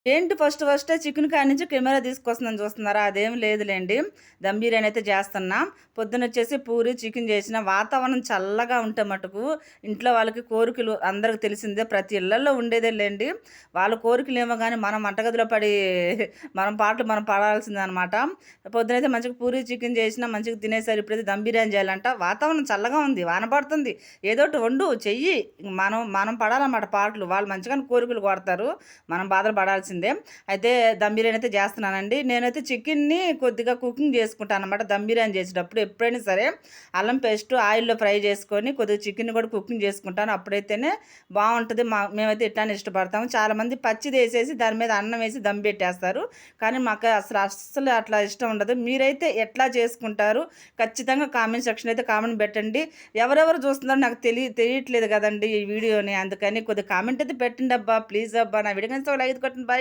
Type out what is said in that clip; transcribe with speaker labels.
Speaker 1: ఏంటి ఫస్టే చికెన్ కాడి నుంచి కెమెరా తీసుకొస్తున్నాను చూస్తున్నారా? అదేం లేదులెండి. దమ్ బిర్యానీ అయితే చేస్తున్నా. పొద్దునొచ్చేసి పూరి, చికెన్ చేసిన. వాతావరణం చల్లగా ఉంటే మటుకు ఇంట్లో వాళ్ళకి కోరికలు అందరికి తెలిసిందే. ప్రతి ఇళ్లల్లో ఉండేదే లెండి. వాళ్ళ కోరికలేమో గాని మనం వంటగదిలో పడి మనం పాటలు మనం పాడాల్సిందే అనమాట. పొద్దునైతే మంచిగా పూరి, చికెన్ చేసినా మంచిగా తినేసారు. ఇప్పుడైతే దమ్ బిర్యానీ చేయాలంట. వాతావరణం చల్లగా ఉంది. వాన పడుతుంది. ఏదోటి వండు, చెయ్యి. మనం మనం పడాలన్నమాట పాటలు. వాళ్ళు మంచిగానే కోరికలు కోరతారు. మనం బాధలు పడాల్సిందే. అయితే దమ్ బిర్యానీ అయితే చేస్తున్నానండి. నేనైతే చికెన్‌ని కొద్దిగా కుకింగ్ చేసుకుంటాననమాట. దమ్ బిర్యానీ చేసేటప్పుడు ఎప్పుడైనా సరే అల్లం పేస్ట్ ఆయిల్‌లో ఫ్రై చేసుకొని కొద్దిగా చికెన్‌ని కూడా కుకింగ్ చేసుకుంటాను. అప్పుడైతేనే బావుంటది. మేమైతే ఇట్లానే ఇష్టపడతాము. చాలామంది పచ్చిదేసేసి దాని మీద అన్నం వేసి దమ్ పెట్టేస్తారు. కానీ మాకు అస్సలు అట్లా ఇష్టం ఉండదు. మీరైతే ఎట్లా చేసుకుంటారు? ఖచ్చితంగా కామెంట్ సెక్షన్ అయితే కామెంట్ పెట్టండి. ఎవరెవరు చూస్తున్నారో నాకు తెలియట్లేదు కదండీ ఈ వీడియోని. అందుకని కొద్దిగా కామెంట్ అయితే పెట్టండబ్బా! ప్లీజ్ అబ్బా! నా వీడియో నచ్చితే ఒక లైక్ కొట్టండి. బాయ్.